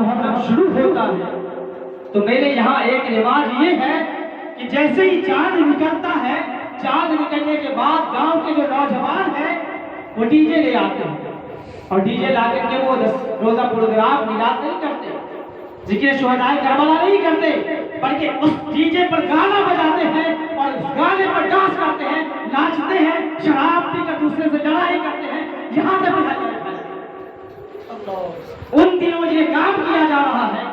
محرم شروع ہوتا ہے تو میرے یہاں ایک رواج یہ ہے کہ جیسے ہی چاند نکلتا ہے، چاند نکلنے کے بعد گاؤں کے جو نوجوان ہیں وہ ڈی جے لے آتے ہیں، اور ڈی جے لا کر کے وہ 10 روزہ پروگرام میلاد نہیں کرتے، ذکر شہدائے کربلا نہیں کرتے، بلکہ اس ڈی جے پر گانا بجاتے ہیں اور اس گانے پر ڈانس کرتے ہیں، ناچتے ہیں، شراب پی کر دوسرے سے لڑائی کرتے ہیں، یہاں تک بھی ان دنوں یہ کام کیا جا رہا ہے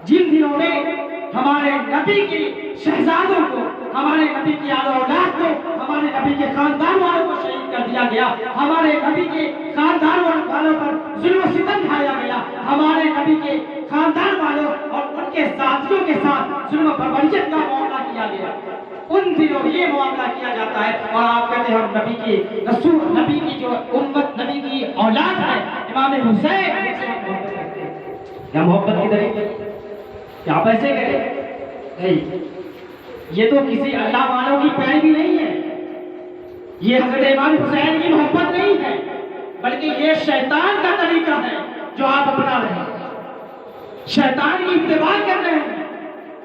جن دنوں میں ہمارے نبی کے شہزادوں کو، ہمارے نبی کی آل اولاد کو، ہمارے نبی کے خاندان والوں کو شہید کر دیا گیا، ہمارے نبی کے خاندان والوں پر ظلم و ستم ڈھایا گیا، ہمارے نبی کے خاندان والوں اور ان کے ساتھیوں کے ساتھ ظلم و بربریت کا معاملہ کیا گیا۔ ان دنوں یہ معاملہ کیا جاتا ہے اور آپ کہتے ہیں ہم نبی کی رسول، نبی کی جو امت، نبی کی اولاد ہے، امام حسین سے محبت کرتے ہیں۔ کیا محبت کی طریقے کیا آپ ایسے کریں؟ نہیں، یہ تو کسی اللہ والوں کی پیروی نہیں ہے، یہ حضرت امام حسین کی محبت نہیں ہے، بلکہ یہ شیطان کا طریقہ ہے جو آپ اپنا رہے ہیں، شیطان کی اتباع کر رہے ہیں،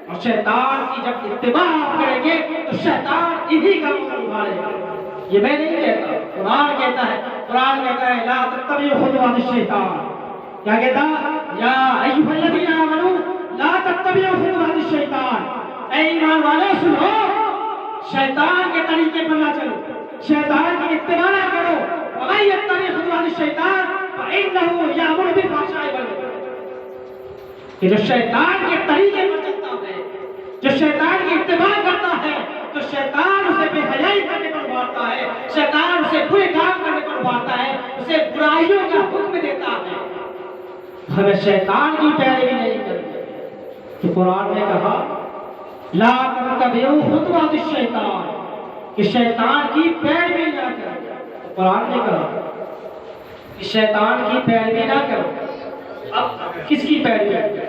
اور شیطان کی جب اتباع آپ کریں گے تو شیطان انہی کا مقام ابھارے گا۔ یہ میں نہیں کہتا، قرآن کہتا ہے، قرآن کہتا ہے لا تتبعوا خطوات الشیطان، کیا کہتا؟ یا ایھا الذین آمنوا لا تتبعوا خطوات الشیطان، اے ایمان والو سنو، شیطان کے طریقے پر نہ چلو، شیطان کی اتباع نہ کرو، ومن یتبع خطوات الشیطان فإنہ یأمر بالفحشاء والمنکر، کہ جو شیطان کے طریقے پر چلتا ہے، جو شیطان کی اتباع کرتا ہے تو شیطان اسے بے حیائی کرنے پر ابھارتا ہے، شیطان اسے برے کام کرنے پر ابھارتا ہے، اسے برائیوں کا حکم دیتا ہے۔ ہمیں شیطان کی پیروی نہیں کرنی، کہ قرآن نے کہا لا تتبعوا خطوات الشیطان، کہ شیطان کی پیروی نہ کرو، قرآن نے کہا کہ شیطان کی پیروی نہ کرو۔ اب کس کی پیروی؟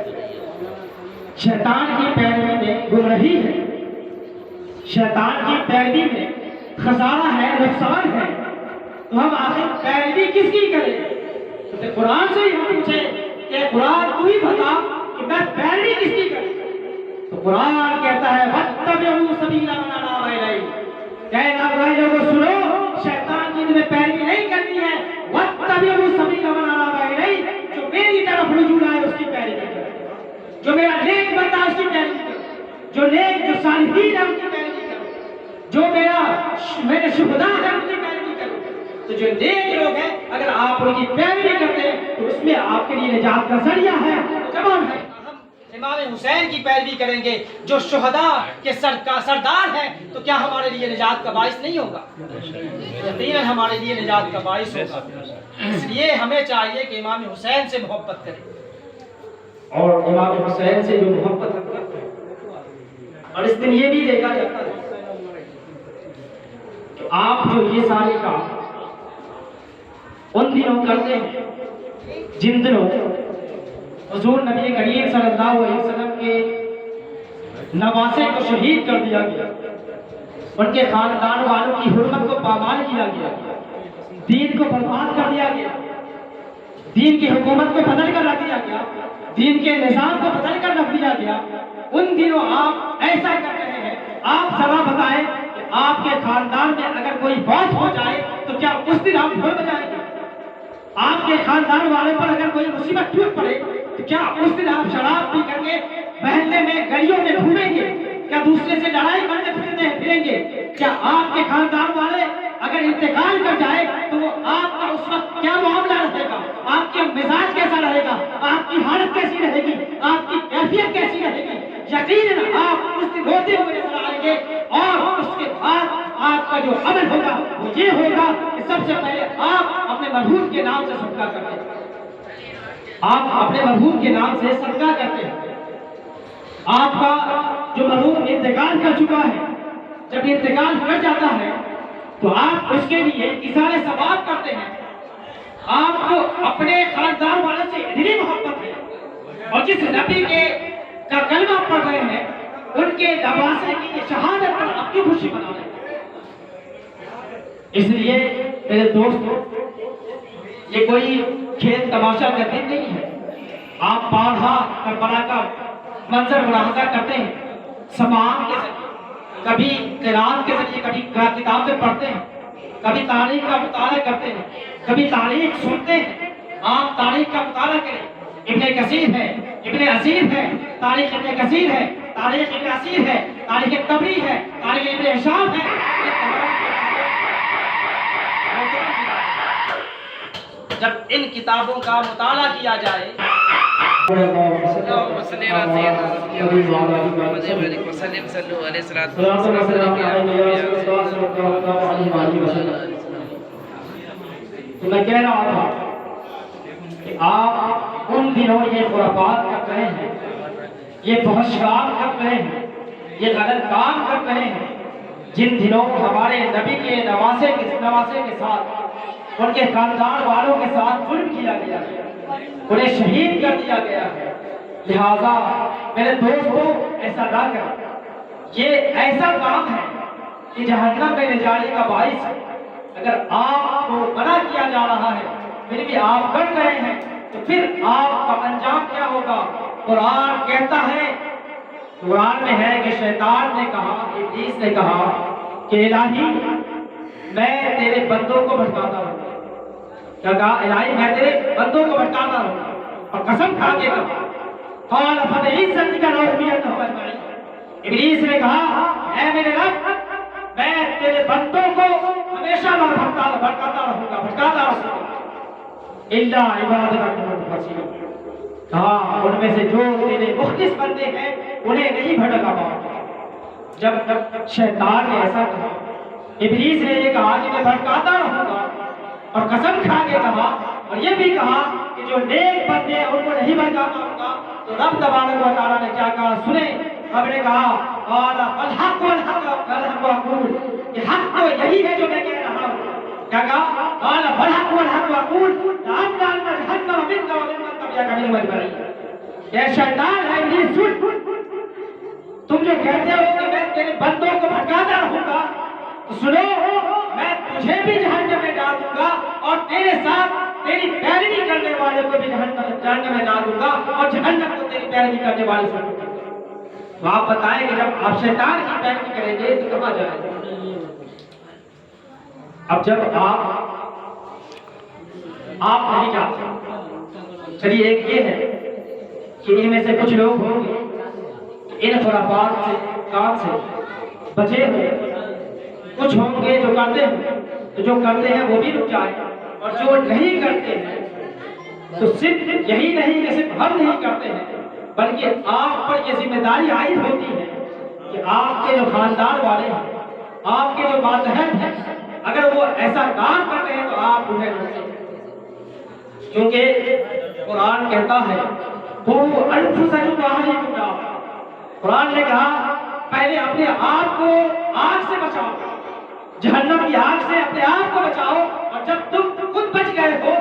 شیطان کی پیروی میں گمراہی ہے، شیطان کی پیروی میں خسارہ ہے، نقصان ہے، تو ہم آخر پیروی کس کی کریں؟ تو قرآن سے ہی ہم پوچھیں کہ قرآن تو ہی بتا کہ میں پیروی کس کی کروں؟ تو قرآن کہتا ہے وَاتَّبِعُوا سَبِيلَ مَنْ أَنَابَ إِلَيَّ، کہنا بھائی لوگوں سنو، شیطان کی تمہیں پیروی نہیں کرنی ہے، وَاتَّبِعُوا سَبِيلَ مَنْ أَنَابَ إِلَيَّ، جو میری طرف رجوع آئے اس کی پیروی کرو، جو میرا نیک بندہ اس کی پیروی کرو، جو نیک، جو صالحین ہے ان کی پیروی کرو، جو میرے شہداء ہیں ان کی پیروی کرو۔ تو جو نیک لوگ ہیں اگر آپ ان کی پیروی کرتے ہیں تو اس میں آپ کے لیے نجات کا ذریعہ ہے۔ تمام ہے ہم امام حسین کی پیروی کریں گے جو شہداء کے سردار ہیں، تو کیا ہمارے لیے نجات کا باعث نہیں ہوگا؟ یقیناً ہمارے لیے نجات کا باعث ہوگا۔ اس لیے ہمیں چاہیے کہ امام حسین سے محبت کریں، اور امام حسین سے جو محبت کرتے ہیں، اور اس دن یہ بھی دیکھا جاتا ہے کہ آپ جو یہ سارے کام ان دنوں کرتے ہیں جن دنوں حضور نبی کریم صلی اللہ علیہ وسلم کے نواسے کو شہید کر دیا گیا، ان کے خاندان والوں کی حرمت کو پامال کیا گیا، دین کو برباد کر دیا گیا، دین کی حکومت کو بدل کر رکھ دیا گیا، دین کے نظام کو بدل کر رکھ دیا گیا، ان دنوں آپ ایسا کر رہے ہیں۔ آپ ذرا بتائیں کہ آپ کے خاندان میں اگر کوئی موت ہو جائے تو کیا اس دن آپ ڈھول بجائیں گے؟ آپ کے خاندان والے پر اگر کوئی مصیبت ٹوٹ پڑے تو کیا اس دن آپ شراب پی کر کے محلے میں گلیوں میں گھومیں گے؟ کیا دوسرے سے لڑائی کرتے پھریں گے؟ کیا آپ کے خاندان والے اگر انتقال کر جائے تو وہ آپ کا اس وقت کیا معاملہ رہے گا؟ آپ کا مزاج کیسا رہے گا؟ آپ کی حالت کیسی رہے گی؟ آپ کی کیفیت کیسی رہے گی؟ یقیناً آپ اس دن روتے ہوئے نظر آئیں گے، اور اس کے بعد آپ کا جو عمل ہوگا وہ یہ ہوگا کہ سب سے پہلے آپ اپنے مرحوم کے نام سے صدقہ کرتے ہیں، آپ اپنے مرحوم کے نام سے صدقہ کرتے ہیں۔ آپ کا جو مرحوم انتقال کر چکا ہے، جب انتقال کر جاتا ہے تو آپ اس کے لیے اظہار ثواب کرتے ہیں۔ آپ کو اپنے خاندان والوں سے اتنی محبت ہے، اور جس نبی کا کلمہ پڑھ رہے ہیں ان کے نواسے کی شہادت پر اپنی خوشی منا رہے ہیں۔ اس لیے میرے دوستو، یہ کوئی کھیل تماشا کا دن نہیں ہے، آپ بارہا کربلا کا منظر ملاحظہ کرتے ہیں، سماعت کے ذریعے، کبھی قرآن کے ذریعے، کبھی کتاب میں پڑھتے ہیں، کبھی تاریخ کا مطالعہ کرتے ہیں، کبھی تاریخ سنتے ہیں۔ آپ تاریخ کا مطالعہ کریں، ابن کثیر ہے، ابن اسیر ہے، تاریخ ابن کثیر ہے، تاریخ ابن اسیر ہے، تاریخ طبری ہے، تاریخ ابن ہشام ہے۔ جب ان کتابوں کا مطالعہ کیا جائے تو میں کہہ رہا تھا کہ آپ ان دنوں یہ خرافات کر رہے ہیں، یہ فحشات کر رہے ہیں، یہ غلط کام کر رہے ہیں، جن دنوں ہمارے نبی کے نواسے کے ساتھ، ان کے خاندان والوں کے ساتھ ظلم کیا گیا ہے، انہیں شہید کر دیا گیا ہے۔ لہذا میرے دوستو ایسا نہ کریں، یہ ایسا کام ہے کہ جہنم میں لے جانے کا باعث ہے۔ اگر آپ کو منع کیا جا رہا ہے پھر بھی آپ کر رہے ہیں تو پھر آپ کا انجام کیا ہوگا؟ قرآن کہتا ہے، قرآن میں ہے کہ شیطان نے کہا، ابلیس نے کہا کہ الہی میں تیرے بندوں کو بھٹکاتا ہوں۔ کیا کہا؟ الہی میں تیرے بندوں کو بھٹکاتا ہوں، اور قسم کھا کے کہا قال فبعزتک لأغوینہم اجمعین۔ ابلیس نے کہا اے میرے رب میں تیرے بندوں کو ہمیشہ بھٹکاتا رہوں گا الا عبادک المخلصین۔ کہا ان میں سے جو تیرے مخلص بندے ہیں انہیں نہیں بھٹکا پاؤں گا۔ جب شیطان نے ایسا کہا، ابلیس نے یہ کہا کہ میں بھٹکاتا رہوں گا، اور قسم کھا کے کہا اور یہ بھی کہا کہ جو نیک بندے ہیں ان کو نہیں بھٹکاتا ہوں گا، تو رب تبارک و تعالیٰ نے کیا کہا سنیں، رب نے کہا قال الحق والحق اقول، کہ حق تو یہی ہے جو میں کہہ رہا ہوں۔ کیا کہا؟ قال الحق والحق اقول لأملأن جہنم منک وممن تبعک منهم اجمعین۔ یہ شیطان ہے، ابلیس سن، تم جو کہتے ہو کہ میں تیرے بندوں کو بھٹکاتا رہوں گا، تو سنو میں تجھے بھی جہنم میں ڈال دوں گا، اور تیرے ساتھ تیری پیروی کرنے والے کو بھی جہنم میں ڈال دوں گا، اور جہنم کو تیری پیروی کرنے والے سے۔ تو آپ بتائیں کہ جب آپ شیطان کی پیروی کریں گے تو کہاں جائیں گے؟ اب جب آپ نہیں جاتے، چلیے ایک یہ ہے کہ ان میں سے کچھ لوگ ہوں گے ان خرافات سے کام سے بچے ہوئے، کچھ ہوں گے جو کرتے ہیں، تو جو کرتے ہیں وہ بھی رک جائیں، اور جو نہیں کرتے ہیں تو صرف یہی نہیں کہ صرف ہم نہیں کرتے ہیں، بلکہ آپ پر یہ ذمہ داری عائد ہوتی ہے کہ آپ کے جو خاندان والے ہیں، آپ کے جو ماتحت ہیں، اگر وہ ایسا کام کر رہے ہیں تو آپ انہیں روکیں، کیونکہ قرآن کہتا ہے قُوُّوا أَنفُسَكُمْ وَأَهْلِيكُمْ نَارًا۔ قرآن نے کہا پہلے اپنے آپ کو آگ سے بچاؤ، جہنم کی آگ سے اپنے آپ کو بچاؤ، اور جب تم خود بچ گئے ہو،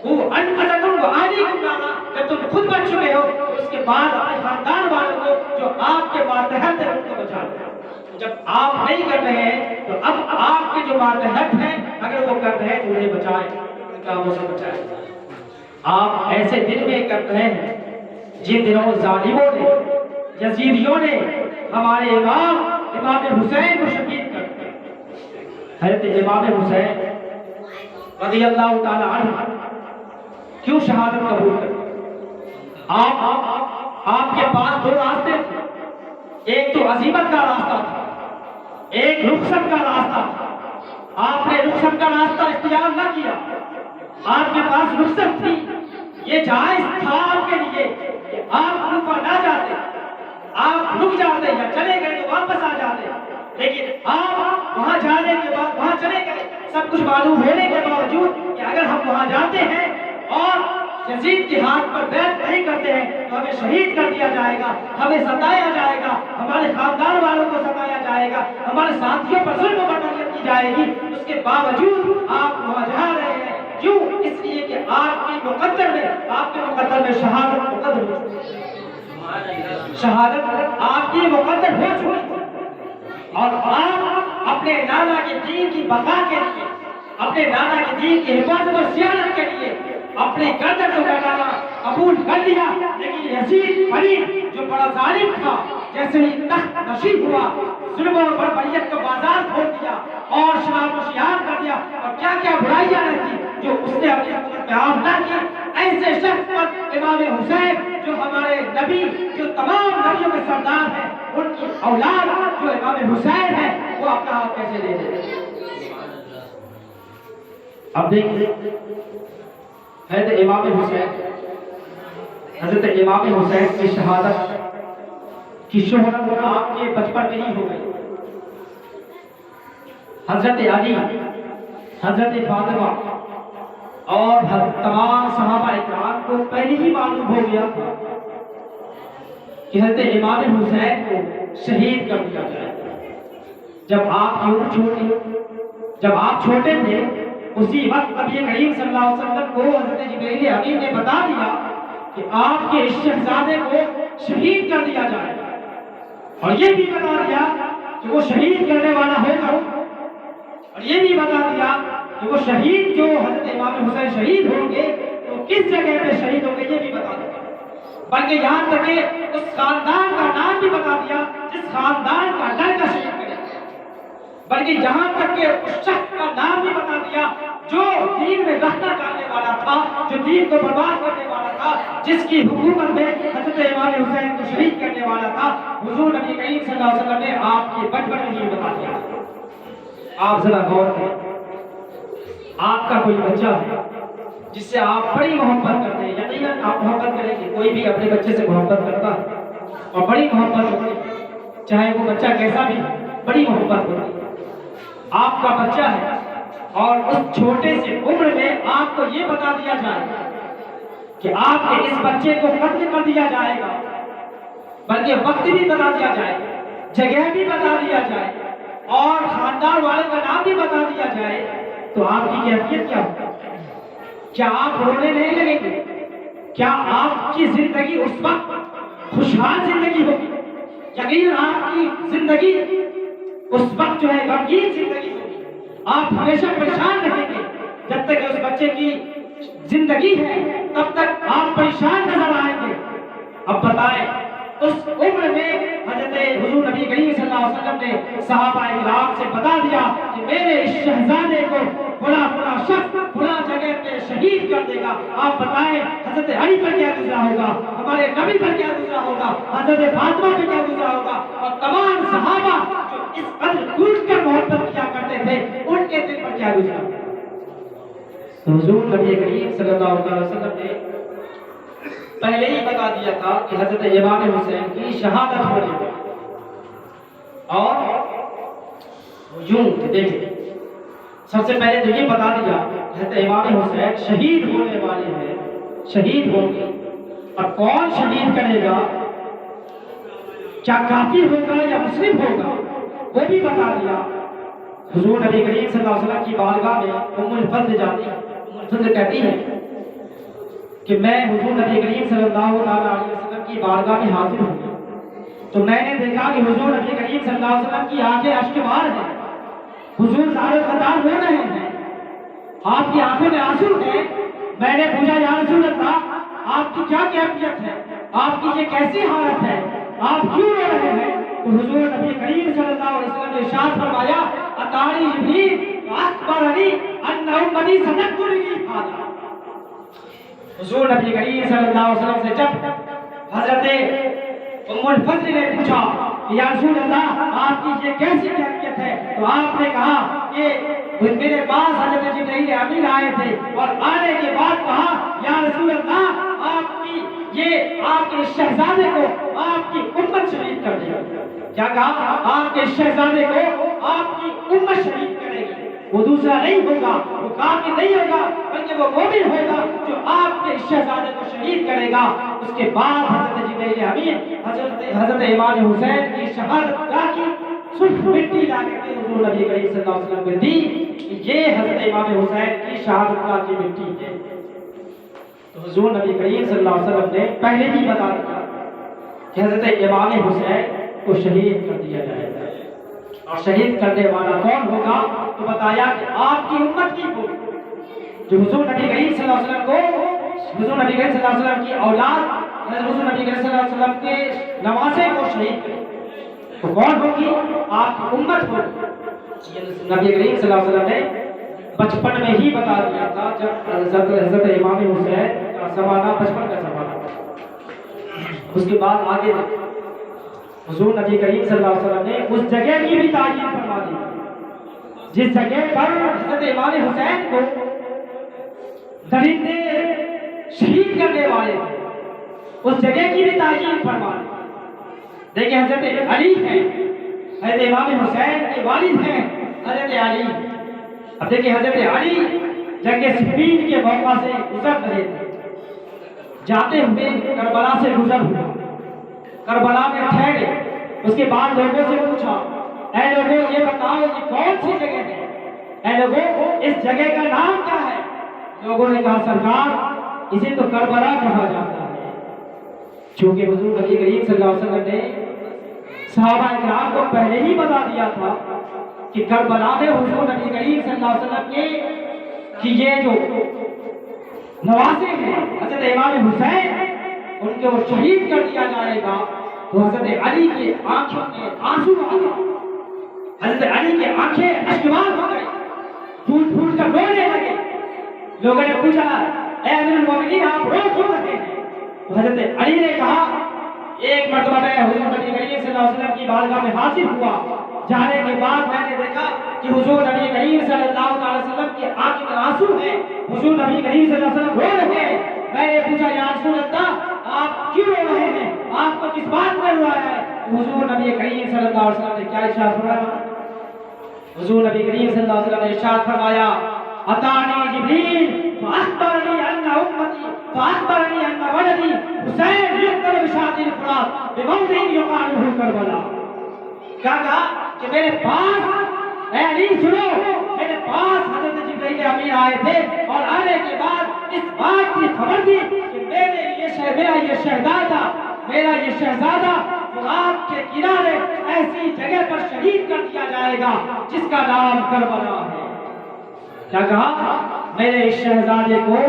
وہ انفسکم وأهلیکم نارا، جب تم خود بچ چکے ہو تو اس کے بعد اپنے خاندان والوں کو جو آپ کے ماتحت ہیں ان کو بچاؤ۔ جب آپ نہیں کر رہے ہیں تو اب آپ کے جو ماتحت ہیں اگر وہ کر رہے ہیں تو انہیں بچائیں، ان کاموں سے بچائیں۔ آپ ایسے دن میں کر رہے ہیں جن دنوں ظالموں نے، یزیدیوں نے ہمارے امام حسین کو شہید کر دیا۔ حضرت امام حسین رضی اللہ تعالی عنہ کیوں شہادت قبول کر؟ آپ کے پاس دو راستے تھے، ایک تو عزیمت کا راستہ تھا، ایک رخصت کا راستہ تھا۔ آپ نے رخصت کا راستہ اختیار نہ کیا، آپ کے پاس رخصت تھی، یہ جائز تھا آپ کے لیے کہ آپ کوفہ نہ جاتے، آپ رک جاتے یا چلے گئے تو واپس آ جاتے، لیکن آپ وہاں جانے کے بعد وہاں چلے گئے، سب کچھ معلوم ہونے کے باوجود کہ اگر ہم وہاں جاتے ہیں اور یزید کے ہاتھ پر بیعت نہیں کرتے ہیں تو ہمیں شہید کر دیا جائے گا، ہمیں ستایا جائے گا، ہمارے خاندان والوں کو ستایا جائے گا، ہمارے ساتھیوں پر ظلم و بربریت کی جائے گی۔ اس کے باوجود آپ وہاں جا رہے ہیں، کیوں؟ اس لیے کہ آپ کے مقدر میں شہادت مقدر ہو چکی، شہادت آپ کی مقدر ہو چکی، اور آپ اپنے نانا کے دین کی بقا کے لیے، اپنے نانا کے دین کی حفاظت اور سیانت کے لیے اپنی گردن کو کٹانا قبول کر لیا، لیکن یزید فرید جو بڑا ظالم تھا، جیسے ہی تخت نشین ہوا، ظلم اور بربریت کو بازار کھول دیا اور شراب و شیار کر دیا، اور کیا کیا برائیاں رہتی جو اس نے اپنی حکومت میں عام نہ کی، ایسے شخص پر امام حسین جو ہمارے نبی، جو تمام نبیوں کے سردار ہیں، ان کی اولاد جو امام حسین ہے، وہ اپنا ہاتھ کیسے لے لے؟ اب دیکھیں حضرت امام حسین، حضرت امام حسین کی شہادت کی شہرت آپ کے بچپن میں ہی ہو گئی۔ حضرت علی، حضرت فاطمہ اور تمام صحابہ اکرام کو پہلے ہی معلوم ہو گیا تھا کہ حضرت امام حسین کو شہید کر دیا جائے گا۔ جب آپ چھوٹے تھے، اسی وقت نبی کریم صلی اللہ علیہ وسلم کو حضرت جبرائیل امین نے بتا دیا کہ آپ کے اس شہزادے کو شہید کر دیا جائے گا، اور یہ بھی بتا دیا کہ وہ شہید کرنے والا ہوگا، اور یہ بھی بتا دیا کہ وہ شہید جو حضرت امام حسین شہید ہوں گے تو کس جگہ پہ شہید ہوں گے، یہ بھی بتا دیا، بلکہ یہاں تک کہ اس خاندان کا نام بھی بتا دیا جس خاندان کا لڑکا شہید کرے، بلکہ یہاں تک کہ اس شخص کا نام بھی بتا دیا جو دین میں رہنا ڈالنے والا تھا، جو دین کو برباد کرنے والا تھا، جس کی حکومت میں حضرت امام حسین کو شہید کرنے والا تھا۔ حضور نبی کریم صلی اللہ علیہ وسلم نے آپ کے بچپن میں ہی بتا دیا۔ آپ ذرا غور کریں، آپ کا کوئی بچہ ہے جس سے آپ بڑی محبت کرتے ہیں، یقیناً آپ محبت کریں گے، کوئی بھی اپنے بچے سے محبت کرتا ہے اور بڑی محبت ہوتی ہے، چاہے وہ بچہ کیسا بھی، بڑی محبت ہوتی ہے۔ آپ کا بچہ ہے اور اس چھوٹے سے عمر میں آپ کو یہ بتا دیا جائے کہ آپ کے اس بچے کو قتل کر دیا جائے گا، بلکہ وقت بھی بتا دیا جائے، جگہ بھی بتا دیا جائے اور خاندان والے کا نام بھی بتا دیا جائے، تو آپ کی کیفیت کیا ہوگی؟ کیا آپ رونے نہیں لگیں گے؟ کیا آپ کی زندگی اس وقت خوشحال زندگی ہوگی؟ یقیناً آپ کی زندگی اس وقت جو ہے غمگین زندگی ہوگی، آپ ہمیشہ پریشان رہیں گے، جب تک اس بچے کی زندگی ہے تب تک آپ پریشان نظر آئیں گے۔ اب بتائیں اس عمر میں حضرت حضور نبی کریم صلی اللہ علیہ وسلم نے صحابہ اکرام سے بتا دیا کہ میرے اس شہزادے کو فلاں فلاں شخص فلاں جگہ پہ شہید کر دے گا۔ آپ بتائیں حضرت علی پر کیا گزرا ہوگا، ہمارے نبی پر کیا گزرا ہوگا، حضرت فاطمہ پر کیا گزرا ہوگا، اور تمام صحابہ جو اس قدر ٹوٹ کر محبت کیا کرتے تھے ان کے دل پر کیا گزرا۔ حضور نبی کریم صلی اللہ علیہ وسلم نے پہلے ہی بتا دیا تھا کہ حضرت امام حسین کی شہادت ہونے والی، اور یوں دیکھیں سب سے پہلے تو یہ بتا دیا کہ حضرت امام حسین شہید ہونے والے ہیں، شہید ہوں گے، اور کون شہید کرے گا، کیا کافر ہوگا یا مسلم ہوگا، وہ بھی بتا دیا۔ حضور نبی کریم صلی اللہ علیہ وسلم کی بارگاہ میں ام الفضل جاتی ہے، ام الفضل کہتی ہے کہ میں حضور نبی کریم صلی اللہ علیہ وسلم کی بارگاہ میں حاضر ہوں، تو میں نے دیکھا کہ حضور نبی کریم صلی اللہ علیہ وسلم کی آنکھیں اشک بار ہیں، حضور زار خطاب ہو رہے ہیں، آپ کی آنکھوں میں آنسو ہیں۔ میں نے پوچھا یا رسول اللہ آپ کی کیا کیفیت ہے، آپ کی یہ کیسی حالت ہے، آپ کیوں رو رہے ہیں؟ تو حضور نبی کریم صلی اللہ علیہ وسلم نے ارشاد فرمایا اتانی جبریل واخبرنی ان امتی ستذکرنی ھذا۔ حضور نبی کریم صلی اللہ علیہ وسلم سے جب حضرت ام الفضل نے پوچھا یا رسول اللہ آپ کی یہ کیسی کیفیت ہے، تو آپ نے کہا کہ میرے پاس حضرت جبرائیل امین آئے تھے اور آنے کے بعد کہا یا رسول اللہ آپ کی یہ آپ کے شہزادے کو آپ کی امت شہید کر دے گی۔ کیا کہا؟ آپ کے شہزادے کو آپ کی امت شہید کرے گی، وہ دوسرا نہیں ہوگا، وہ کافر نہیں ہوگا، بلکہ وہ مومن ہوگا جو آپ کے شہزادے کو شہید کرے گا۔ اس کے بعد حضرت جبرائیل امین حضرت امام حسین کی شہادت گاہ کی صرف مٹی لا کے حضور نبی کریم صلی اللہ علیہ وسلم کو دی کہ یہ حضرت امام حسین کی شہادت گاہ کی مٹی ہے۔ تو حضور نبی کریم صلی اللہ علیہ وسلم نے پہلے ہی بتا دیا کہ حضرت امام حسین کو شہید کر دیا جائے گا، اور شہید کرنے والا کون ہوگا؟ تو بتایا کہ آپ کی امت کی ہوگی، جو حضور نبی کریم صلی اللہ علیہ وسلم کو حضور نبی کریم صلی اللہ علیہ وسلم کی اولاد حضور نبی کریم صلی اللہ علیہ وسلم کے نواسے کو شہید کرے تو کون ہوگی؟ آپ کی امت ہوگی۔ نبی کریم صلی اللہ علیہ وسلم نے بچپن میں ہی بتا دیا تھا، جب حضرت امام حسین کا زمانہ بچپن کا زمانہ، اس کے بعد آگے حضور نبی کریم صلی اللہ علیہ وسلم نے اس جگہ کی بھی تعین فرما دی جس جگہ پر حضرت امام حسین کو درندے شہید کرنے والے تھے، اس جگہ کی بھی تعین فرما دی۔ دیکھیں حضرت علی ہیں، حضرت امام حسین کے والد ہیں حضرت علی۔ اب دیکھیں حضرت علی جنگ صفین کے موقع سے گزر رہے تھے، جاتے ہوئے کربلا سے گزر ہوئے، کربلا میں ٹھہرے، اس کے بعد لوگوں سے پوچھا، اے لوگوں یہ بتاؤ یہ کون سی جگہ ہے؟ اے لوگوں اس جگہ کا نام کیا ہے؟ لوگوں نے کہا سرکار اسے تو کربلا کہا جاتا ہے۔ چونکہ حضور نبی کریم صلی اللہ علیہ وسلم نے صحابہ اکرام کو پہلے ہی بتا دیا تھا کہ کربلا میں حضور نبی کریم صلی اللہ علیہ وسلم کے یہ جو نواسے ہیں حضرت امام حسین ان کے وہ شہید کر دیا جائے گا، تو حضرت علی کی آنکھوں میں آنسو آ گئے، حضرت علی کی آنکھیں اشکبار ہو گئی، پھوٹ پھوٹ کر رونے لگے۔ لوگوں نے پوچھا اے امیر المومنین آپ رو کیوں رہے ہیں؟ تو حضرت علی نے کہا ایک مرتبہ میں حضور نبی کریم صلی اللہ علیہ وسلم کی بارگاہ میں حاضر ہوا، جانے کے بعد میں نے دیکھا کہ حضور نبی کریم صلی اللہ علیہ وسلم کی آنکھوں میں آنسو ہیں، حضور نبی کریم صلی اللہ علیہ وسلم رو رہے ہیں۔ میں نے پوچھا یا رسول اللہ آپ کیوں رو رہے ہیں، آپ کو کس بات میں روایا ہے؟ حضور نبی کریم صلی اللہ علیہ وسلم نے کیا ارشاد فرمایا؟ حضور نبی کریم صلی اللہ علیہ وسلم نے ارشاد فرمایا اتانی جبریل فاخبرنی ان امتی فاخبرنی ان ولدی حسین یقتل بشاطئ الفرات بموضع یقال له کربلا۔ کیا کہا کہ میرے پاس اے علی سنو، میرے پاس حضرت جبرائیل امین آئے تھے اور آنے کے بعد اس بات کی خبر دی کہ میرا یہ شہزادہ فرات کے کنارے ایسی جگہ پر شہید کر دیا جائے گا جس کا نام کربلا ہے۔ کیا کہا میرے اس شہزادے کو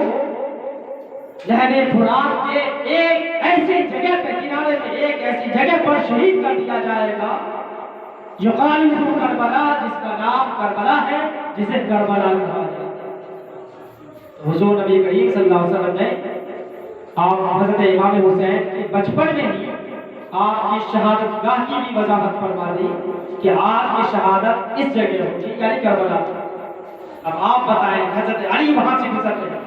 لہر فرات کے ایک ایسی جگہ پہ کنارے میں ایک ایسی جگہ پر شہید کر دیا جائے گا یقال له کربلا، جس کا نام کربلا ہے، جسے کربلا کہا جاتا ہے۔ حضور نبی کریم صلی اللہ علیہ وسلم نے آپ حضرت امام حسین کے بچپن میں ہی آپ کی شہادت گاہ کی بھی وضاحت فرما دی کہ آپ کی شہادت اس جگہ ہوگی، یعنی کربلا۔ اب آپ بتائیں حضرت علی وہاں سے گزر رہے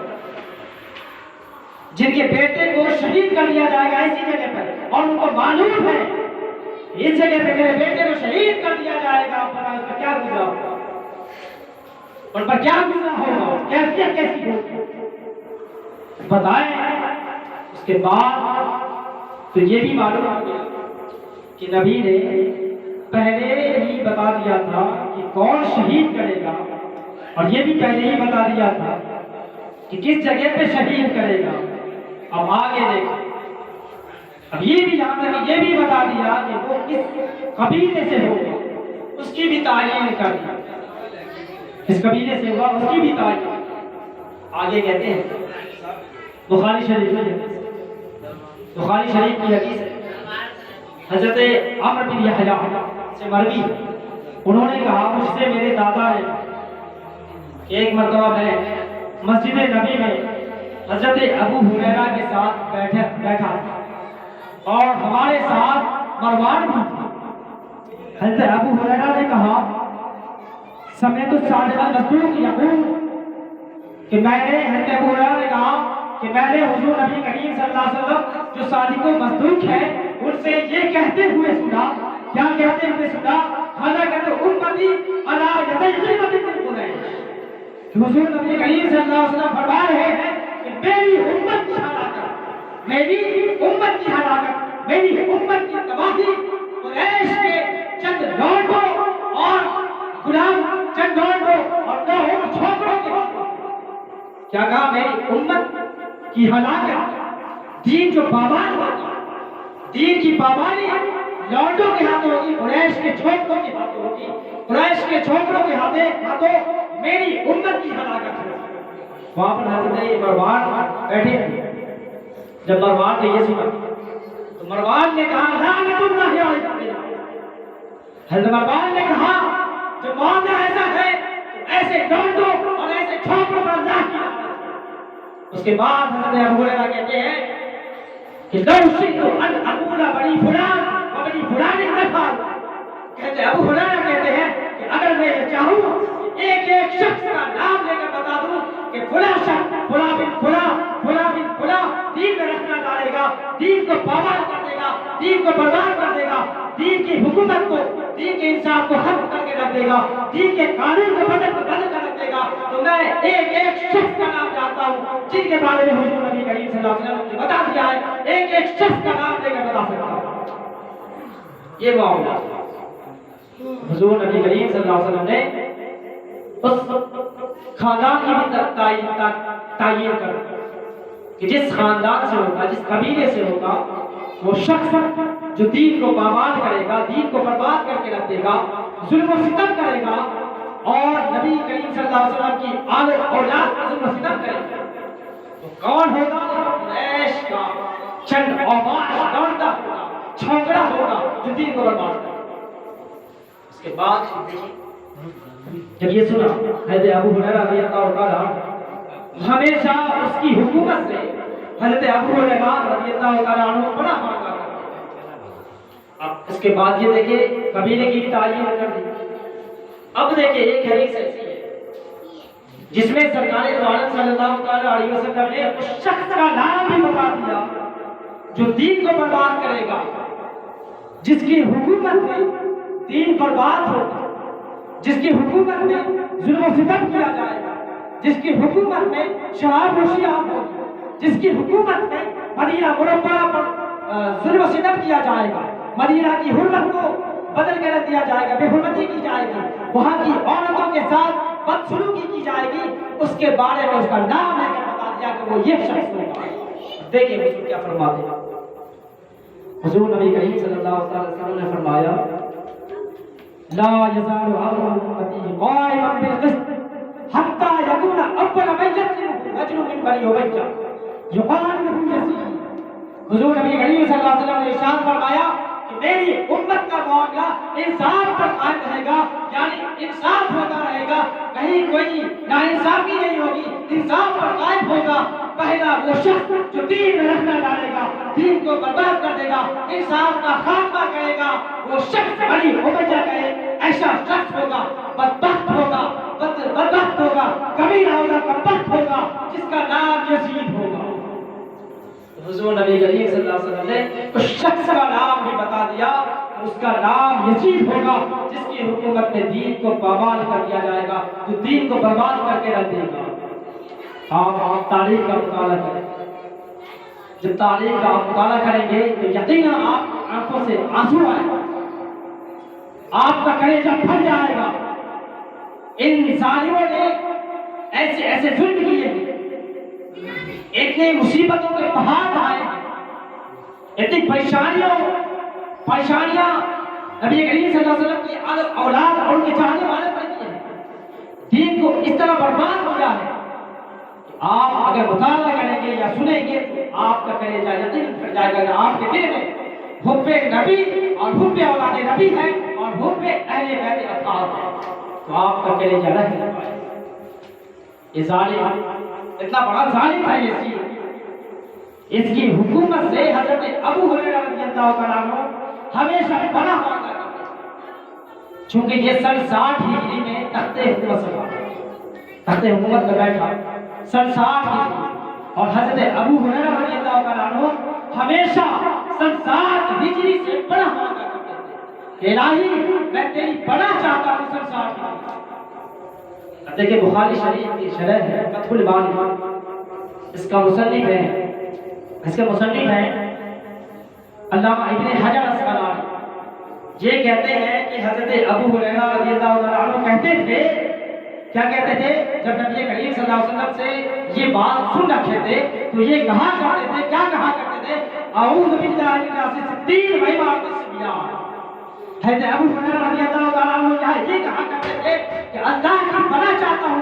جن کے بیٹے کو شہید کر دیا جائے گا اسی جگہ پر، اور ان کو معلوم ہے اس جگہ پہ میرے بیٹے کو شہید کر دیا جائے گا، آپ بتائیں اس پر کیا گزرا ہوگا، ان پر کیا گزرا ہوگا، کیفیت کیسی ہوگی بتائیں۔ اس کے بعد تو یہ بھی معلوم ہو گیا کہ نبی نے پہلے ہی بتا دیا تھا کہ کون شہید کرے گا، اور یہ بھی پہلے ہی بتا دیا تھا کہ کس جگہ پہ شہید کرے گا۔ اب آگے دیکھیں، اب یہ بھی یہاں تک یہ بھی بتا دیا کہ وہ کس قبیلے سے ہوگا، اس کی بھی تعین کر دی، کس قبیلے سے ہوگا اس کی بھی تعین۔ آگے کہتے ہیں بخاری شریف کی حدیث ہے، حضرت عمرو بن یحییٰ سے مروی، انہوں نے کہا مجھ سے میرے دادا نے کہ ایک مرتبہ میں مسجد نبی میں حضرت ابو ہریرہ کے ساتھ بیٹھا اور ہمارے ساتھ مروان بھی تھا۔ حضرت ابو ہریرہ نے کہا سمعت الصادق المصدوق یقول کہ میں نے حضرت ابو ہریرہ نے کہا کہ میں نے حضور نبی کریم صلی اللہ علیہ وسلم جو صادق و مصدوق ہے ان سے یہ کہتے ہوئے سنا، کیا کہتے ہوئے سنا، حضرت امتی علی یدی قیمت من قریش، حضور نبی کریم صلی اللہ علیہ وسلم فرما رہے ہیں کہ میری امت کی ہلاکت، میری امت کی ہلاکت، میری امت کی تباہی قریش کے چند لوٹوں اور غلام چند لوٹوں اور دو چھوکروں کے ہاتھوں۔ کیا کہا میری امت کی ہلاکت، دین جو پابند ہوگی، دین کی پابندی لوٹوں کے ہاتھوں ہوگی، قریش کے چھوکروں کے ہاتھوں ہوگی، قریش کے چھوکروں کے ہاتھوں میری امت کی ہلاکت ہوگی۔ وہاں پر حضرت مروان بیٹھے ہیں. جب مروان نے یہ سنا تو مروان نے کہا لعنت اللہ علیہ. حضرت مروان نے کہا جو معاملہ ایسا ہے ایسے ڈانٹو اور ایسے چھوپڑ پر اللہ کی لعنت. اس کے بعد حضرت ابو ہریرہ کہتے ہیں کہ لو شئت ان اقول بنی فلان و بنی فلان نفعل. کہتے ابو ہریرہ کہتے ہیں کہ اگر میں یہ چاہوں ایک ایک شخص کا نام لے کر بتا دوں کہ فلاں شخص فلاں بن فلاں فلاں بن فلاں دین میں رکھنا ڈالے گا, دین کو پامال کر دے گا, دین کو برباد کر دے گا, دین کی حکومت کو, دین کے انصاف کو ختم کر کے رکھ دے گا, دین کے قانون کو بدل کر رکھ دے گا, تو میں ایک ایک شخص کا نام جانتا ہوں جن کے بارے میں حضور نبی کریم صلی اللہ علیہ وسلم نے بتا دیا ہے. ایک ایک شخص کا نام لے کر بتا سکتا ہوں. یہ معاملہ حضور نبی کریم صلی اللہ علیہ وسلم نے اس خاندان کی بھی تعین کر کہ جس خاندان سے ہوگا, جس قبیلے سے ہوگا, وہ شخص جو دین کو پامال کرے گا, دین کو برباد کر کے رکھ دے گا, ظلم و ستم کرے گا اور نبی کریم صلی اللہ علیہ وسلم کی آل اولاد پر ظلم و ستم کرے گا, تو کون ہوگا؟ قریش کا چند اوباش ڈانٹا ہوگا, چھوکڑا ہوگا جو دین کو برباد کرے گا. اس کے بعد جب یہ سنا حضرت ابو ہریرہ رضی اللہ عنہ ہمیشہ اس کی حکومت سے حضرت ابو ہریرہ رضی اللہ عنہ پناہ مانگا کرتے. اب اس کے بعد یہ دیکھیں قبیلے کی تعین کر دی. اب دیکھیں ایک حدیث ایسی ہے جس میں سرکار دو عالم صلی اللہ علیہ وسلم نے اس شخص کا نام بھی بتا دیا جو دین کو برباد کرے گا, جس کی حکومت میں دین برباد ہوگا, جس کی حکومت میں ظلم و ستم کیا جائے گا, جس کی حکومت میں شراب نوشی عام ہوگی, جس کی حکومت میں مدینہ منورہ پر ظلم و ستم کیا جائے گا, مدینہ کی حرمت کو بدل کر رکھ دیا جائے گا, بے حرمتی کی جائے گی, وہاں کی عورتوں کے ساتھ بدسلوکی کی جائے گی, اس کے بارے میں اس کا نام ہے کہ بتا دیا کہ وہ یہ شخص ہوگا. دیکھیں حضور کیا فرماتے ہیں. حضور نبی کریم صلی اللہ علیہ وسلم نے فرمایا لا يزال امر امتی قائما بالقسط حتى يكون اول من يسلم رجل من بني اميه يقال له يزيد. حضور نبی کریم صلی اللہ علیہ وسلم نے ارشاد فرمایا کہ میری امت کا معاملہ انصاف پر قائم رہے گا, یعنی انصاف ہوتا رہے گا, کہیں کوئی ناانصافی نہیں ہوگی, انصاف پر قائم ہوگا. پہلا وہ شخص جو دین میں رکھنا ڈالے گا, دین کو برباد کر دے گا, انصاف کا خاتمہ کرے گا, وہ شخص بنی امیہ کا ایسا شخص ہوگا, بدبخت ہوگا, بدبخت ہوگا, کمینہ ہوگا, بدبخت ہوگا, جس کا نام یزید ہوگا. حضور نبی کریم صلی اللہ علیہ وسلم نے اس شخص کا نام بھی بتا دیا, اس کا نام یزید ہوگا جس کی حکومت میں دین کو پامال کر دیا جائے گا, جو دین کو برباد کر کے رکھ دے گا. آپ تاریخ کا مطالعہ کریں, جب تاریخ کا مطالعہ کریں گے تو یقیناً آپ آنکھوں سے آنسو آئے گا, آپ کا کلیجہ پھٹ جائے گا. ان ظالموں نے ایسے ایسے ظلم کیے, اتنی مصیبتوں کے پہاڑ آئے, اتنی پریشانیاں نبی کریم صلی اللہ علیہ وسلم کی اولاد اور ان کے چاہنے والے پر کی ہے, دین کو اس طرح برباد کیا ہے. آپ اگر مطالعہ کریں گے یا سنیں گے تو آپ کا کلیجہ یقین پھٹ جائے گا کہ آپ کے دل میں حب نبی اور حب اولاد نبی ہے اور حب اہل بیت اطہار ہے, تو آپ کا کلیجہ رہ نہیں پائے. یہ ظالم اتنا بڑا ظالم ہے یہ, اس کی حکومت سے حضرت ابو ہریرہ رضی اللہ عنہ ہمیشہ پناہ مانگا کرتے, چونکہ یہ سن 60 ہجری میں تخت حکومت میں بیٹھا, سن 60 ہجری, اور حضرت ابو ہریرہ رضی اللہ عنہ ہمیشہ سن 60 ہجری سے پناہ مانگا کرتے تھے کہ الہی میں تیری پناہ چاہتا ہوں سن 60 ہجری. اب دیکھیں بخاری شریف کی شرح ہے فتح الباری, اس کا مصنف ہے علامہ ابن حجر اسقلانی. یہ کہتے ہیں کہ حضرت ابو ہریرہ رضی اللہ عنہ کہتے تھے, کیا کہتے تھے, جب نبی کریم صلی اللہ علیہ وسلم سے یہ بات سن رکھے تھے تو یہ کہا کرتے تھے, کیا کہا کرتے تھے, اعوذ باللہ من الشیطان الرجیم. حضرت ابو ہریرہ رضی اللہ عنہ یہ کہا کرتے تھے کہ اللہ کی پناہ چاہتا ہوں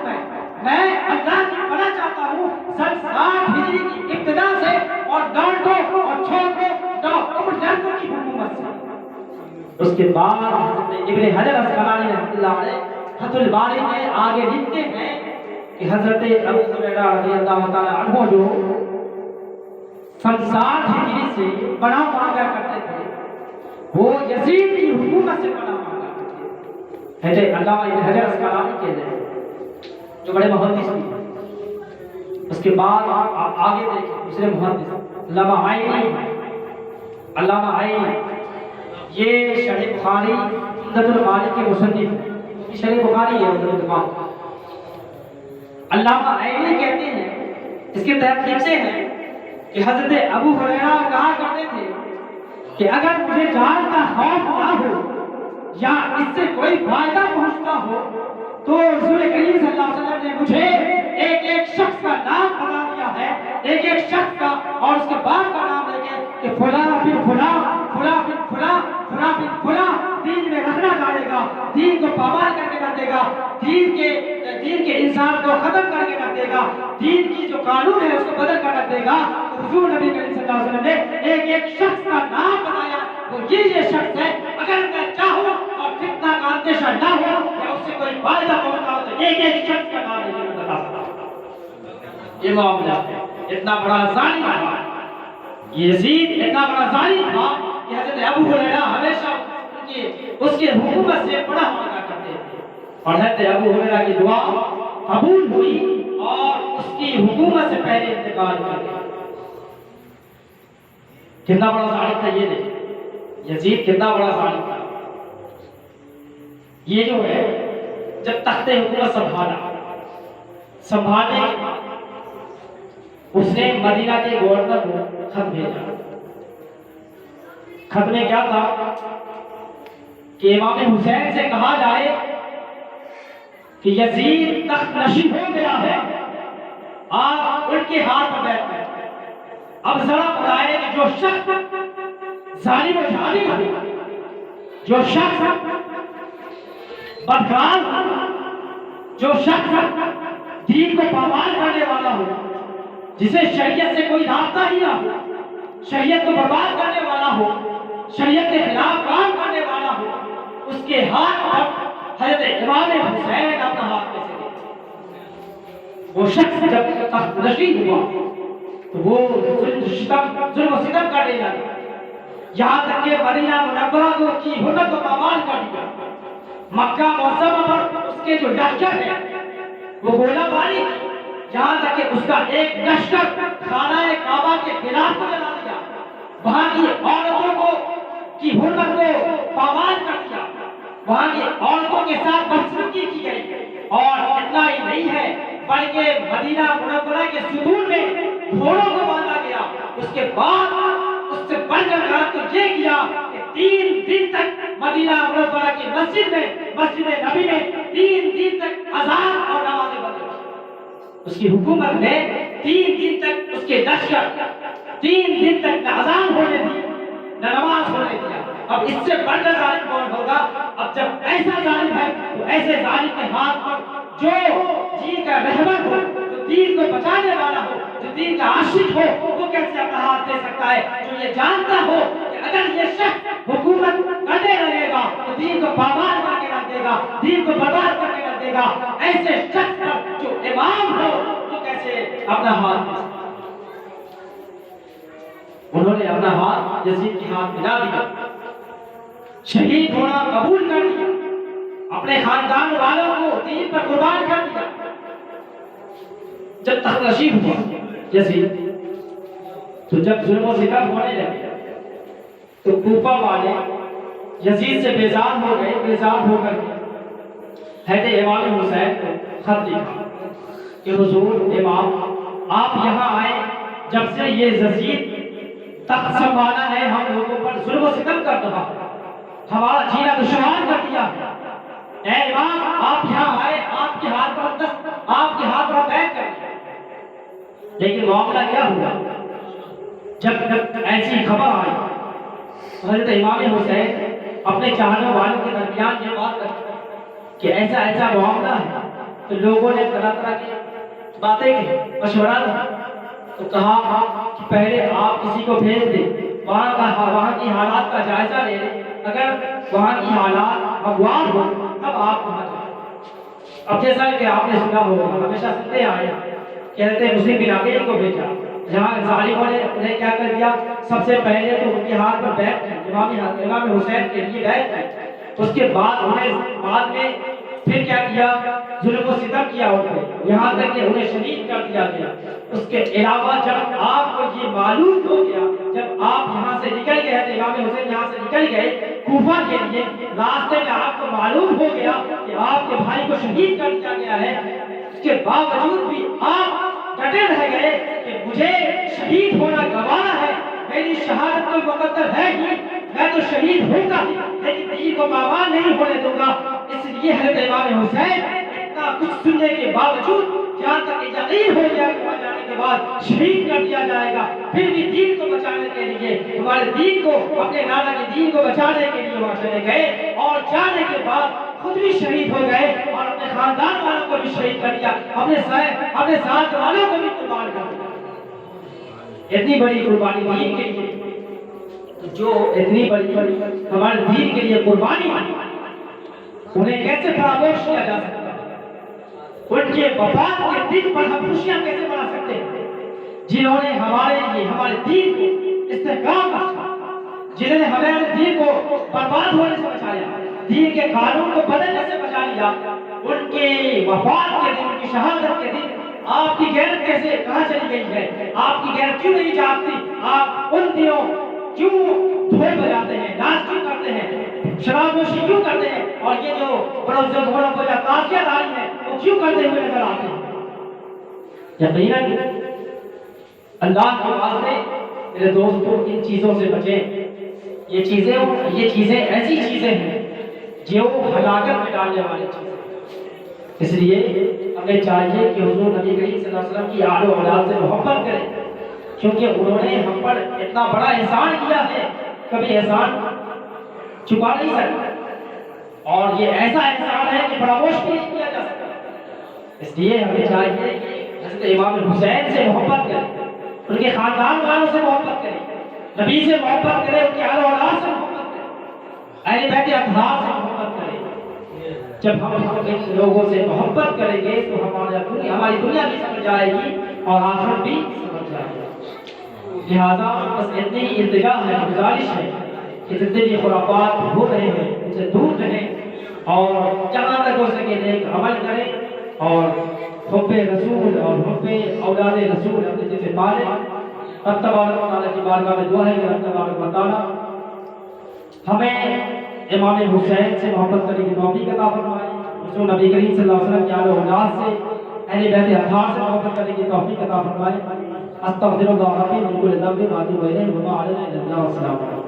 میں اللہ کی پناہ چاہتا ہوں سن 60 ہجری کی ابتدا سے اور ڈانٹو اور چھوڑو لڑکوں کی حکومت سے۔ اس کے بعد ابن حجر اسقلانی رحمۃ اللہ علیہ فتح الباری میں آگے لکھتے ہیں کہ حضرت ابو ہریرہ رضی اللہ تعالی عنہ جو سن 60 ہجری سے پناہ مانگا کرتے تھے، وہ یزید کی حکومت سے پناہ مانگا کرتے تھے۔ علامہ ابن حجر اسقلانی کے ہیں جو بڑے محدث تھے۔ اس کے بعد آپ آگے دیکھیں دوسرے محدث علامہ عینی، یہ شرح بخاری عمدۃ القاری کے مصنف ہیں، یہ شرح بخاری ہے عمدۃ القاری۔ علامہ عینی کہتے ہیں، اس کے تحت لکھتے ہیں کہ حضرت ابو ہریرہ کہا کرتے تھے کہ اگر مجھے جان کا خوف نہ ہو یا اس سے کوئی فائدہ پہنچتا ہو تو رسول کریم صلی اللہ علیہ وسلم نے مجھے ایک ایک شخص کا نام بتا دیا ہے، ایک ایک شخص کا، اور اس کے باپ کا نام لے کے کہ فلاں بن فلاں، فلاں بن فلاں، فلاں بن فلاں دین میں رکھنا ڈالے گا، دین کو پامال کر کے رکھ دے گا، دین کے انسان کو ختم کر کے رکھ دے گا، دین کی جو قانون ہے اس کو بدل کر رکھ دے گا۔ تو حضور نبی کریم صلی اللہ علیہ وسلم نے ایک ایک شخص کا نام بتایا، وہ یہ شخص ہے، اگر میں چاہوں اور فتنہ کا اندیشہ نہ ہو یا اس سے کوئی فائدہ پہنچا ہو تو ایک ایک شخص کا نام لے کے بتا سکتا۔ یہ معاملہ ہے، اتنا بڑا ظالم ہے یزید، اتنا بڑا ظالم تھا کہ حضرت ابو ہریرہ ہمیشہ اس کی حکومت سے پناہ مانگا کرتے تھے، اور حضرت ابو ہریرہ کی دعا قبول ہوئی اور اس کی حکومت سے پہلے انتقال کر گیا۔ کتنا بڑا ظالم تھا یہ دیکھ، یزید کتنا بڑا ظالم تھا۔ یہ جو ہے جب تخت حکومت سنبھالنے کے بعد اس نے مدینہ کے گورنر کو خط بھیجا۔ خط میں کیا تھا کہ امام حسین سے کہا جائے کہ یزید تخت نشین ہو گیا ہے، آپ ان کے ہاتھ پر بیٹھ گئے۔ اب ذرا بتائیں کہ جو شخص ظالم و جانب ہے، جو شخص بدکار، جو شخص دین کو پامال کرنے والا ہو، جسے شریعت سے کوئی رابطہ ہی نہ ہو، شریعت کو برباد کرنے والا ہو، شریعت کے خلاف کام کرنے والا ہو، اس کے ہاتھ پر حضرت امام حسین اپنا ہاتھ کیسے دے؟ وہ شخص جب تخت نشین ہوا تو وہ ظلم و ستم کرنے لگا، یہاں تک کہ مدینہ منورہ کو کی حرمت کو پامال کر دیا۔ مکہ معظمہ پر اس کے جو لشکر ہے وہ گولہ باری، یہاں تک کہ اس کا ایک لشکر خانہ کعبہ کے خلاف کو جلا دیا، وہاں کی عورتوں کو کی حرمت کو پامال کر دیا، وہاں کی عورتوں کے ساتھ بدسلوکی کی گئی، اور اتنا ہی نہیں ہے بلکہ مدینہ منورہ کے ستون میں گھوڑوں کو باندھا گیا۔ اس کے بعد اس سے بڑھ کر رات کو یہ کیا کہ 3 دن تک مدینہ منورہ کی مسجد نبی میں 3 دن تک اذان اور نمازیں بند رکھی۔ اس کی حکومت نے 3 دن تک اس کے لشکر 3 دن تک نہ اذان ہونے دی نہ نماز ہونے دیا۔ اب اس سے بڑھ کر ظالم کون ہوگا؟ اب جب ایسا ظالم ہے تو ایسے ظالم کے ہاتھ پر جو دین کا رہبر ہو، جو دین کو بچانے والا ہو، جو دین کا عاشق ہو، وہ کیسے اپنا ہاتھ دے سکتا ہے؟ جو یہ جانتا ہو کہ اگر یہ شخص حکومت کرنے لگے گا تو دین کو پامال کر کے رکھ دے گا، دین کو برباد کر کے رکھ دے گا، ایسے شخص پر جو امام ہو وہ کیسے اپنا ہاتھ دے سکتا ہے؟ انہوں نے اپنا ہاتھ یزید کے ہاتھ ملا دیا، شہید ہونا قبول کر لیا، اپنے خاندان والوں کو دین پر قربان کر دیا۔ جب تخت نشین ہوا یزید تو جب ظلم و ستم ہونے لگے تو کوفہ والے یزید سے بیزار ہو گئے، بیزار ہو کر حضرت امام حسین کو خط لکھا کہ حضور امام آپ یہاں آئے، جب سے یہ یزید تخت سنبھالا ہے ہم لوگوں پر ظلم و ستم کر رہا، ہمارا جینا دشوار کر دیا۔ اے امام آپ یہاں آئے، آپ کے ہاتھ پر بیٹھ کر، لیکن معاملہ کیا ہوا؟ جب ایسی خبر آئی حضرت امام حسین اپنے چاہنے والوں کے درمیان یہ بات کرتے کہ ایسا معاملہ ہے تو لوگوں نے طرح طرح کی باتیں کی، مشورہ دیا، تو کہا کہ پہلے آپ کسی کو بھیج دیں، وہاں کی حالات کا جائزہ لے لیں، اگر وہاں کی حالات ہموار ہو تب آپ وہاں جائیں۔ اب جیسا کہ آپ نے سنا ہوگا، ہمیشہ سنتے آئے کہتے ہیں مسلم بن عقیل کو بھیجا، جہاں ظالموں نے انہیں کیا کر دیا، سب سے پہلے تو ان کے ہاتھ پر بیعت کی، امام حسین کے لیے بیعت کی، اس کے بعد انہیں بعد میں پھر کیا کیا، ظلم و ستم کیا ان پہ، یہاں تک کہ انہیں شہید کر دیا گیا۔ اس کے علاوہ جب آپ کو یہ معلوم ہو گیا، جب آپ یہاں سے نکل گئے تھے، امام حسین یہاں سے نکل گئے کوفہ کے لیے، راستے میں آپ کو معلوم ہو گیا کہ آپ کے بھائی کو شہید کر دیا گیا ہے، اس کے باوجود بھی آپ ڈٹے رہ گئے کہ مجھے شہید ہونا گوارا ہے، میری شہادت تو مقدر ہے ہی، میں تو شہید ہوں گا لیکن دین کو ماوا نہیں ہونے دوں گا۔ اس لیے حضرت امام حسین اتنا کچھ سننے کے باوجود جہاں تک یقین ہو گیا کہ وہاں جانے کے بعد شہید کر دیا جائے گا، پھر بھی دین کو بچانے کے لیے، ہمارے دین کو، اپنے نانا کے دین کو بچانے کے لیے وہاں چلے گئے، اور جانے کے بعد خود بھی شہید ہو گئے اور اپنے خاندان والوں کو بھی شہید کر دیا، اپنے ساتھ والوں کو بھی قربان کر دیا۔ اتنی بڑی قربانی دین کے لیے، جو اتنی بڑی ہمارے دین کے لیے قربانی، انہیں کیسے فراموش کیا جا سکتا ہے؟ ان کے وفات کے دن پر ہم خوشیاں کیسے منا سکتے ہیں؟ جنہوں نے ہمارے لیے، ہمارے دین کو استحکام رکھا، جنہوں نے ہمارے دین کو برباد ہونے سے بچایا، دین کے قانون کو بدلنے سے بچا لیا، ان کی وفات کے دن، ان کی شہادت کے دن آپ کی غیرت کیسے کہاں چلی گئی ہے؟ آپ کی غیرت کیوں نہیں جاگتی؟ آپ ان دنوں کیوں ڈھول بجاتے ہیں، ناچ کیوں کرتے ہیں، شراب نوشی کیوں کرتے ہیں، اور یہ جو گھوڑوں کو یا تازیہ داری ہے وہ کیوں کرتے ہوئے نظر آتے ہیں؟ یقیناً اللہ کے واسطے میرے دوستوں ان چیزوں سے بچیں۔ یہ چیزیں ایسی چیزیں ہیں جو ہلاکت میں ڈالنے والی چیزیں ہیں۔ اس لیے ہمیں چاہیے کہ حضور نبی کریم صلی اللہ علیہ وسلم کی آل و اولاد سے محبت کریں، کیونکہ انہوں نے ہم پر اتنا بڑا احسان کیا ہے، کبھی احسان چھپا نہیں سکتا، اور یہ ایسا احسان ہے کہ فراموش بھی نہیں کیا جا سکتا۔ اس لیے ہمیں چاہیے کہ حضرت امام حسین سے محبت کریں، ان کے خاندان والوں سے محبت کریں، نبی سے محبت کریں، ان کے آل و اولاد سے محبت کریں، اہل بیت اطہار سے محبت کریں۔ جب ہم ان لوگوں سے محبت کریں گے تو ہماری دنیا بھی سمجھ جائے گی اور آخرت بھی سمجھ جائے گی۔ لہذا بس اتنی ہی التجا ہے، گزارش ہے کہ جتنے بھی خرافات ہو رہے ہیں ان سے دور رہیں، اور جہاں تک ہو سکے نیک عمل کریں، اور حب رسول اور حب اولاد رسول اپنے دل میں پالیں۔ رب تبارک و تعالیٰ کی بارگاہ میں دعا ہے کہ رب تبارک و تعالیٰ ہمیں امام حسین سے محبت کرنے کی توفیق عطا فرمائے، حضور نبی کریم صلی اللہ علیہ وسلم کی آل و اولاد سے، اہل بیت اطہار سے محبت کرنے کی توفیق عطا فرمائے۔ استغفر اللہ ربی من کل ذنب واتوب الیہ وما علینا الا البلاغ۔ السلام علیکم۔